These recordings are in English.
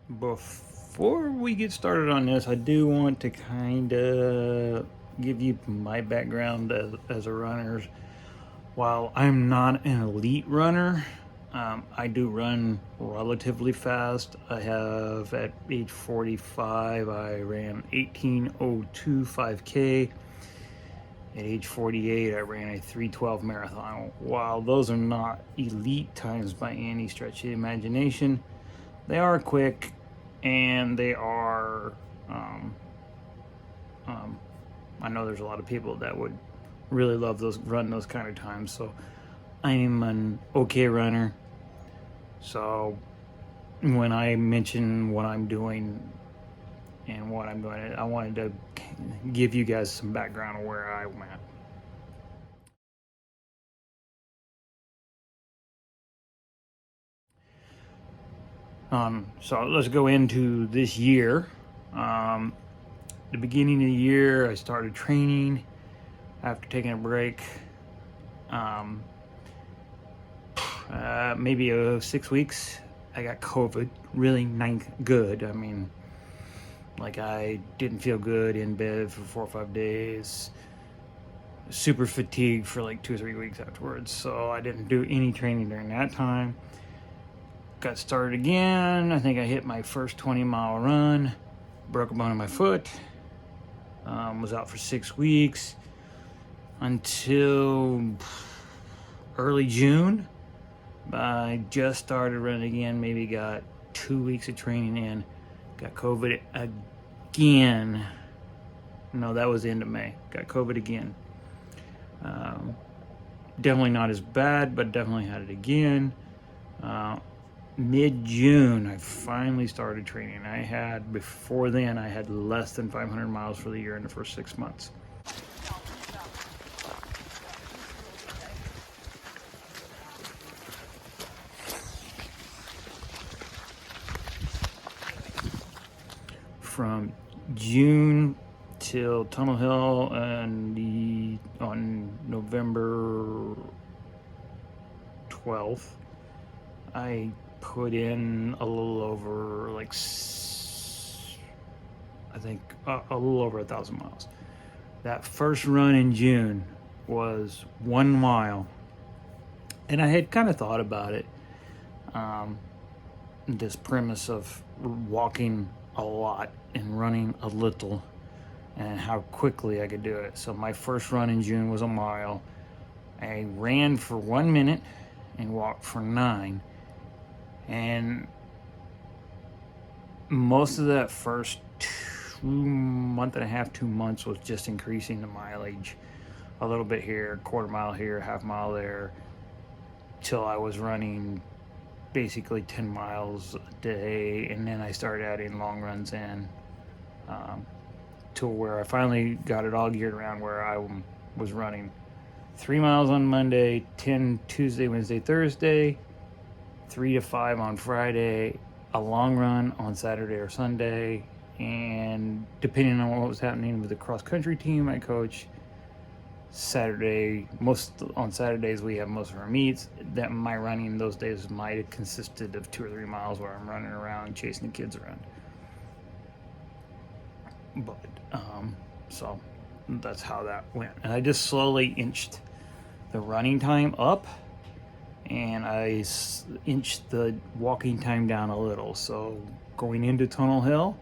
Before we get started on this, I do want to kind of give you my background as a runner. While I'm not an elite runner, I do run relatively fast. I have, at age 45, I ran 18:02 5K. At age 48, I ran a 3:12 marathon. While those are not elite times by any stretch of the imagination, they are quick, and they are. Um, um, I know there's a lot of people that would really love run those kind of times. So I'm an okay runner. So when I mention what I'm doing and what I'm doing, I wanted to give you guys some background on where I'm at. So let's go into this year. The beginning of the year, I started training after taking a break. Maybe 6 weeks, I got COVID. Really good. I mean, like, I didn't feel good in bed for 4 or 5 days. Super fatigued for like 2 or 3 weeks afterwards. So I didn't do any training during that time. Got started again. I think I hit my first 20-mile run. Broke a bone in my foot. Was out for 6 weeks until early June. I just started running again. Maybe got 2 weeks of training in. Got COVID again. No, that was the end of May. Got COVID again. Definitely not as bad, but definitely had it again. Mid-June, I finally started training. Before then, I had less than 500 miles for the year in the first 6 months. From June till Tunnel Hill on November 12th, I put in a little over, like, I think a little over 1,000 miles. That first run in June was 1 mile, and I had kind of thought about it. This premise of walking a lot and running a little, and how quickly I could do it. So my first run in June was 1 mile. I ran for 1 minute and walked for 9. And most of that first 2 months was just increasing the mileage a little bit here, quarter mile here, half mile there, till I was running basically 10 miles a day. And then I started adding long runs in, to where I finally got it all geared around, where I was running 3 miles on Monday, 10 Tuesday, Wednesday, Thursday, 3 to 5 on Friday, a long run on Saturday or Sunday, and depending on what was happening with the cross country team I coach, on Saturdays we have most of our meets. That my running those days might have consisted of 2 or 3 miles where I'm running around chasing the kids around. But so that's how that went, and I just slowly inched the running time up, and I inched the walking time down a little. So going into Tunnel Hill,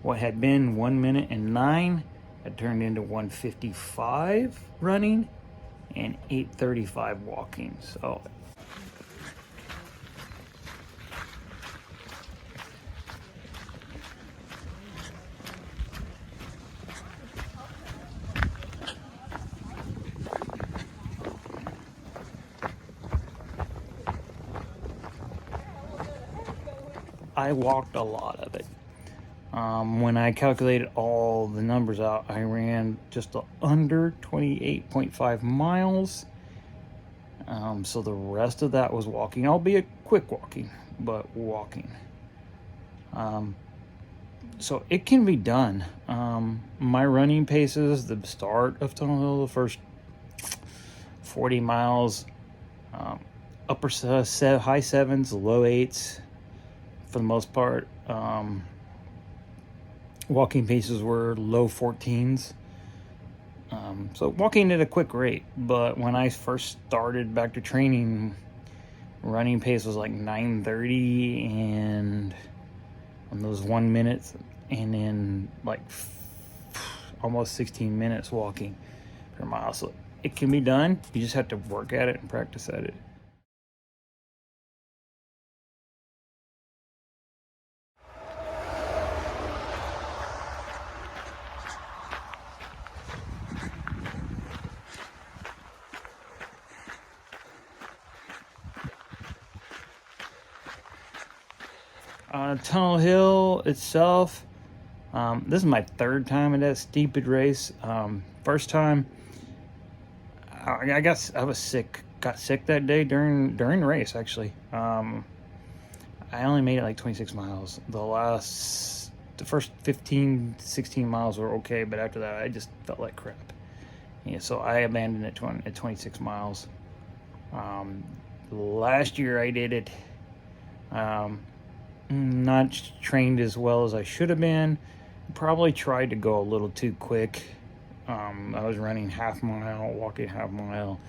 what had been 1 minute and 9 had turned into 1:55 running and 8:35 walking. So I walked a lot of it. When I calculated all the numbers out, I ran just under 28.5 miles. So the rest of that was walking, albeit quick walking, but walking. So it can be done. My running paces, the start of Tunnel Hill, the first 40 miles, high sevens, low eights, for the most part. Walking paces were low 14s. So walking at a quick rate, but when I first started back to training, running pace was like 9:30 and on those 1 minutes, and then like almost 16 minutes walking per mile. So it can be done. You just have to work at it and practice at it. Tunnel Hill itself, this is my third time at that stupid race. First time, I guess I was sick, got sick that day during the race, actually. I only made it like 26 miles. The first 15, 16 miles were okay, but after that, I just felt like crap. Yeah, so I abandoned it at 26 miles. Last year I did it. Not trained as well as I should have been. Probably tried to go a little too quick. I was running half mile, walking half mile,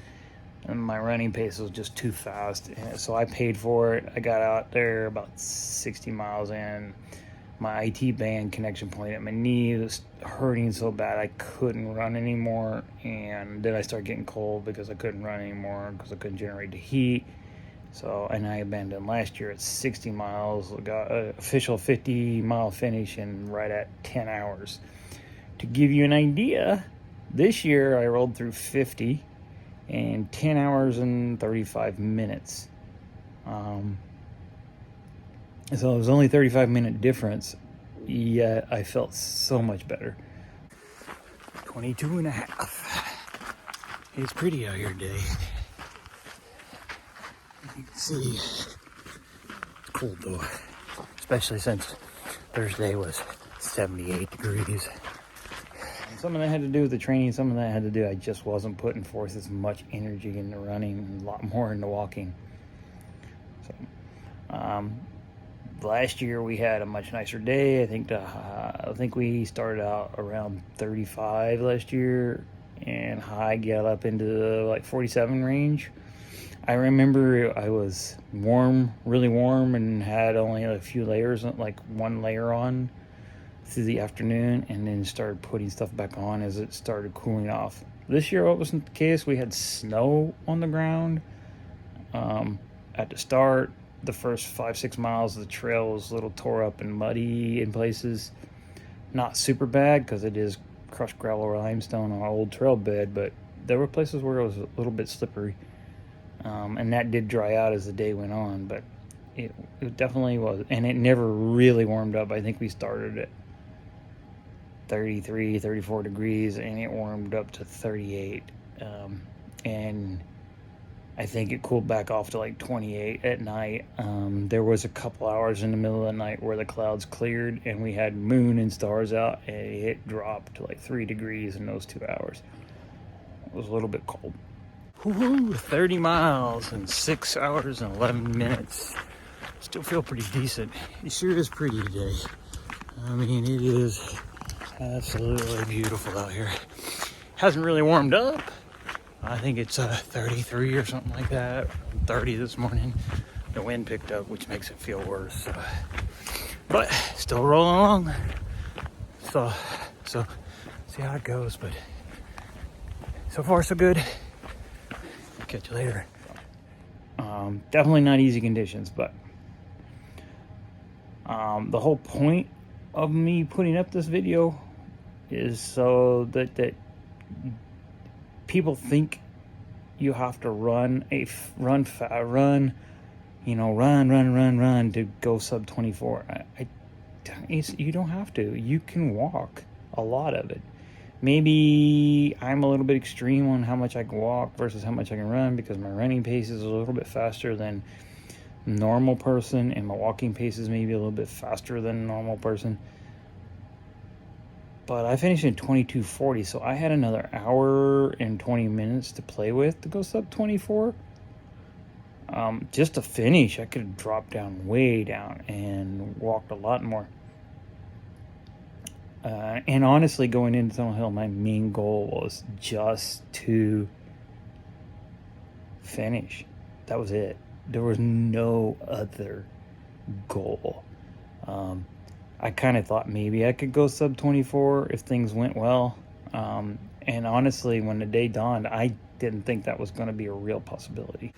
and my running pace was just too fast. And so I paid for it. I got out there about 60 miles in. My IT band connection point at my knee was hurting so bad I couldn't run anymore. And then I started getting cold because I couldn't run anymore because I couldn't generate the heat. So, and I abandoned last year at 60 miles, got an official 50-mile finish in right at 10 hours. To give you an idea, this year I rolled through 50 in 10 hours and 35 minutes. So it was only 35-minute difference, yet I felt so much better. 22 and a half. It's pretty out here today. You can see it's cold though, especially since Thursday was 78 degrees. Some of that had to do with the training, some of that had to do I just wasn't putting forth as much energy into running and a lot more into walking. So last year we had a much nicer day. I think we started out around 35 last year and high got up into the like 47 range. I remember I was warm, really warm, and had only a few layers, like one layer on through the afternoon, and then started putting stuff back on as it started cooling off. This year, what wasn't the case. We had snow on the ground. At the start, the first 5-6 miles of the trail was a little tore up and muddy in places. Not super bad because it is crushed gravel limestone on an old trail bed, but there were places where it was a little bit slippery. And that did dry out as the day went on, but it definitely was. And it never really warmed up. I think we started at 33, 34 degrees, and it warmed up to 38. And I think it cooled back off to like 28 at night. There was a couple hours in the middle of the night where the clouds cleared, and we had moon and stars out, and it dropped to like 3 degrees in those 2 hours. It was a little bit cold. Woohoo, 30 miles in 6 hours and 11 minutes. Still feel pretty decent. It sure is pretty today. I mean, it is absolutely beautiful out here. Hasn't really warmed up. I think it's 33 or something like that. 30 this morning. The wind picked up, which makes it feel worse. But still rolling along. So see how it goes. But so far, so good. Catch you later. Definitely not easy conditions, but the whole point of me putting up this video is so that people think you have to run to go sub 24. You don't have to. You can walk a lot of it. Maybe I'm a little bit extreme on how much I can walk versus how much I can run because my running pace is a little bit faster than normal person and my walking pace is maybe a little bit faster than a normal person. But I finished in 22:40, so I had another hour and 20 minutes to play with to go sub 24. Just to finish, I could have dropped down way down and walked a lot more. And honestly, going into Tunnel Hill, my main goal was just to finish. That was it. There was no other goal. I kind of thought maybe I could go sub 24 if things went well. And honestly, when the day dawned, I didn't think that was going to be a real possibility.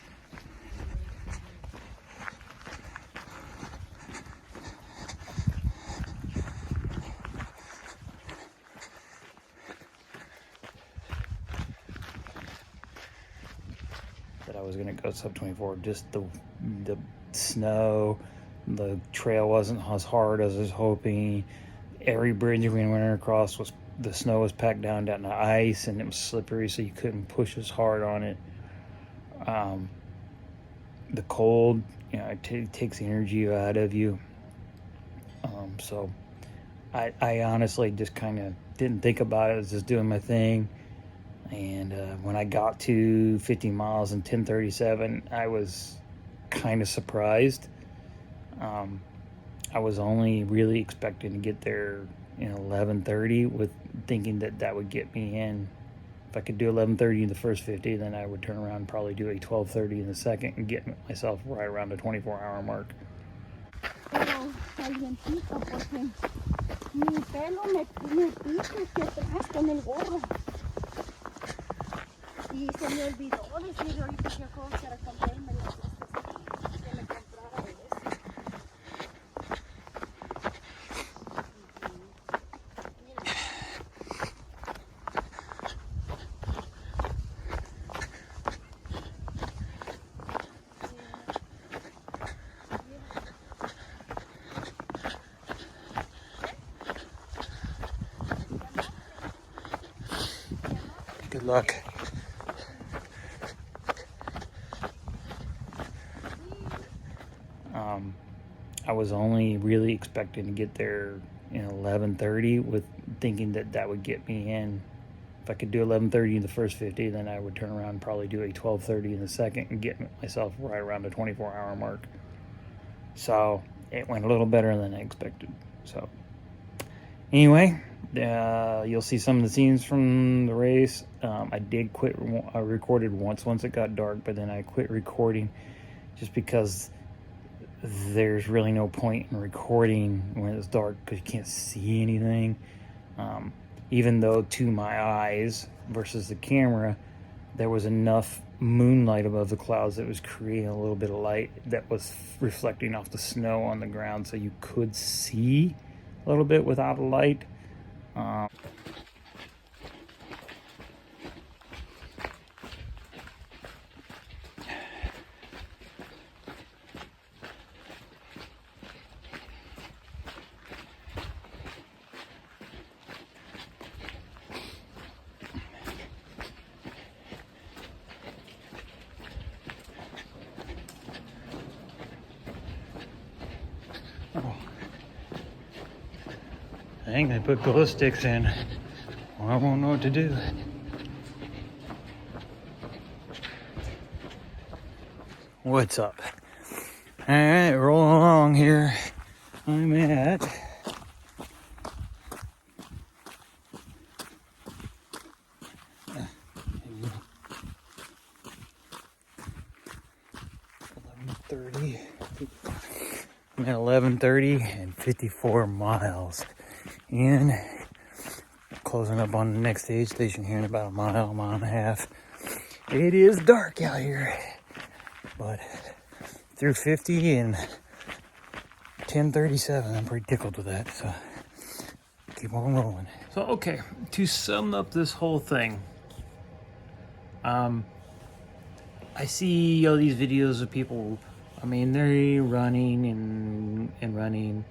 That I was going to go sub 24. Just the snow, the trail wasn't as hard as I was hoping. Every bridge we went across was, the snow was packed down to ice, and it was slippery, so you couldn't push as hard on it. The cold, it takes the energy out of you. So I honestly just kind of didn't think about it. I was just doing my thing. And when I got to 50 miles in 10:37, I was kind of surprised. I was only really expecting to get there in 11:30, with thinking that would get me in. If I could do 11:30 in the first 50, then I would turn around and probably do a 12:30 in the second and get myself right around the 24-hour mark. Pero calientito porque mi pelo me pica aquí atrás con el gorro. Y se me olvidó decir ahorita que acabo de comprarme las cosas que me comprara de eso. Good luck. I was only really expecting to get there in 11:30, with thinking that would get me in. If I could do 11:30 in the first 50, then I would turn around and probably do a 12:30 in the second and get myself right around the 24-hour mark. So it went a little better than I expected. So anyway, you'll see some of the scenes from the race. I did quit. I recorded once it got dark, but then I quit recording just because there's really no point in recording when it's dark, because you can't see anything. Even though to my eyes versus the camera, there was enough moonlight above the clouds that was creating a little bit of light that was reflecting off the snow on the ground, so you could see a little bit without a light. Dang, they put glow sticks in. Well, I won't know what to do. What's up? Alright, rolling along here. I'm at 11:30. I'm at 11:30 and 54 miles in. Closing up on the next aid station here in about a mile and a half. It is dark out here, but through 50 and 10:37, I'm pretty tickled with that. So keep on rolling. So okay, to sum up this whole thing, I see all these videos of people. I mean, they're running and running,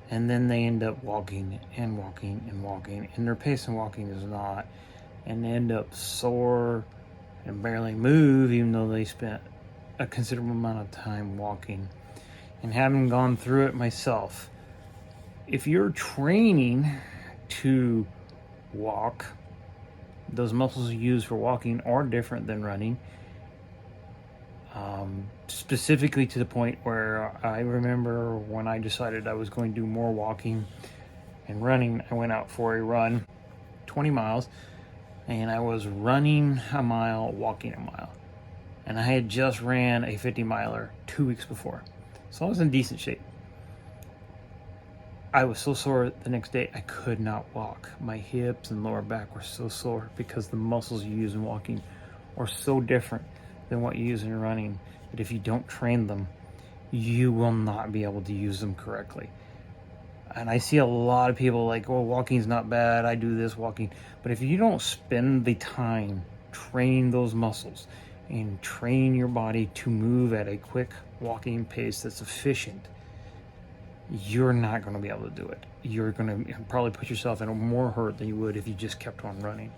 and then they end up walking and walking and walking, and their pace in walking is not, and they end up sore and barely move, even though they spent a considerable amount of time walking. And having gone through it myself, if you're training to walk, those muscles you use for walking are different than running. Specifically to the point where I remember when I decided I was going to do more walking and running, I went out for a run, 20 miles, and I was running a mile, walking a mile. And I had just ran a 50 miler 2 weeks before. So I was in decent shape. I was so sore the next day, I could not walk. My hips and lower back were so sore because the muscles you use in walking are so different than what you use in running, that if you don't train them, you will not be able to use them correctly. And I see a lot of people like, oh, walking's not bad, I do this walking. But if you don't spend the time training those muscles and training your body to move at a quick walking pace that's efficient, you're not going to be able to do it. You're going to probably put yourself in more hurt than you would if you just kept on running.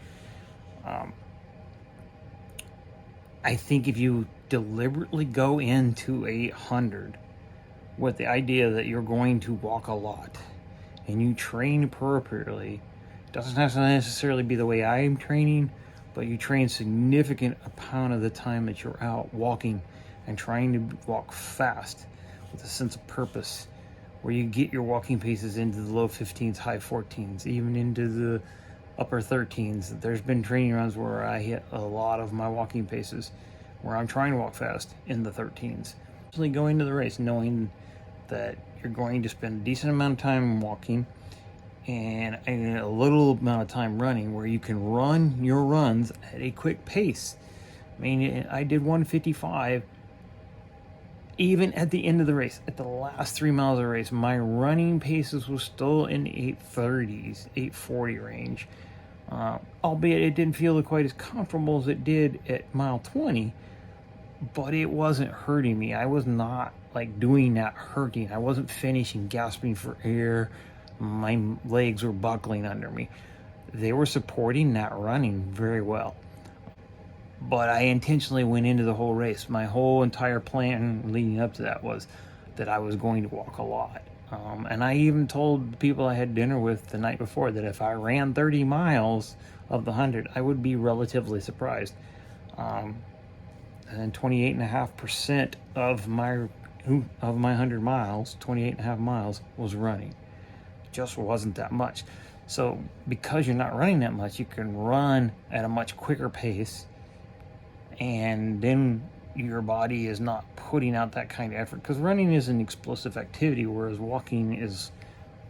I think if you deliberately go into 100 with the idea that you're going to walk a lot and you train appropriately, doesn't have to necessarily be the way I'm training, but you train significant amount of the time that you're out walking and trying to walk fast with a sense of purpose, where you get your walking paces into the low 15s, high 14s, even into the upper 13s. There's been training runs where I hit a lot of my walking paces where I'm trying to walk fast in the 13s. Actually going to the race knowing that you're going to spend a decent amount of time walking and a little amount of time running, where you can run your runs at a quick pace. I mean, I did 155 even at the end of the race. At the last 3 miles of the race, my running paces was still in 830s, 840 range. Albeit it didn't feel quite as comfortable as it did at mile 20, but it wasn't hurting me. I was not like doing that hurting. I wasn't finishing, gasping for air. My legs were buckling under me. They were supporting that running very well. But I intentionally went into the whole race. My whole entire plan leading up to that was that I was going to walk a lot. And I even told the people I had dinner with the night before that if I ran 30 miles of the 100, I would be relatively surprised. And 28.5% of my 100 miles, 28.5 miles, was running. Just wasn't that much. So because you're not running that much, you can run at a much quicker pace, and then your body is not putting out that kind of effort, because running is an explosive activity, whereas walking is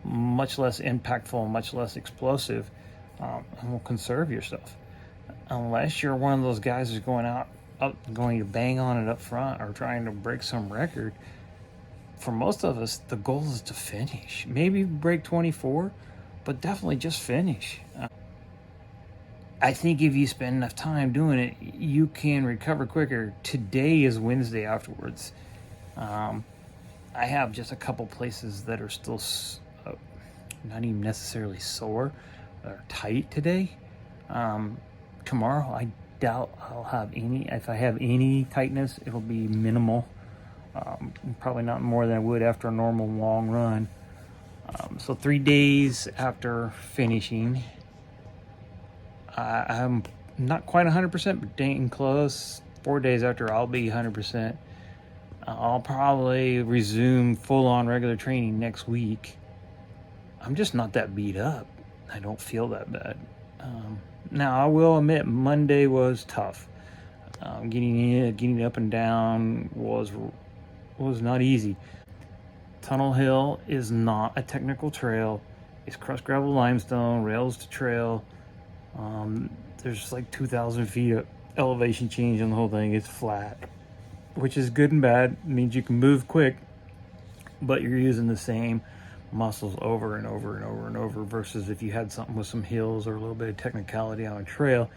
much less impactful, much less explosive, and will conserve yourself. Unless you're one of those guys who's going to bang on it up front or trying to break some record. For most of us, the goal is to finish. Maybe break 24, but definitely just finish. I think if you spend enough time doing it, you can recover quicker. Today is Wednesday afterwards. I have just a couple places that are still not even necessarily sore, they're tight today. Tomorrow, I doubt I'll have any. If I have any tightness, it'll be minimal. Probably not more than I would after a normal long run. So 3 days after finishing, I'm not quite 100%, but dang close. 4 days after, I'll be 100%. I'll probably resume full-on regular training next week. I'm just not that beat up. I don't feel that bad. Now, I will admit, Monday was tough. Getting up and down was not easy. Tunnel Hill is not a technical trail. It's crushed gravel limestone, rails to trail. There's like 2,000 feet of elevation change on the whole thing. It's flat, which is good and bad. It means you can move quick, but you're using the same muscles over and over and over and over, versus if you had something with some hills or a little bit of technicality on a trail,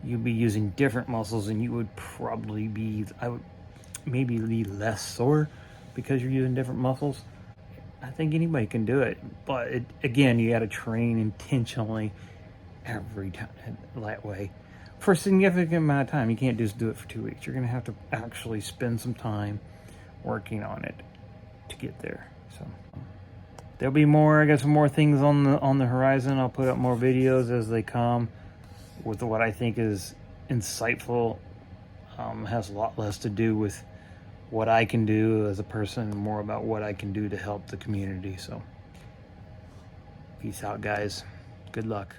you'd be using different muscles, and you would probably be, maybe be less sore because you're using different muscles. I think anybody can do it, but again, you got to train intentionally every time that way for a significant amount of time. You can't just do it for 2 weeks. You're going to have to actually spend some time working on it to get there. So there'll be more. I got some more things on the horizon. I'll put up more videos as they come with what I think is insightful has a lot less to do with what I can do as a person, more about what I can do to help the community. So peace out, guys. Good luck.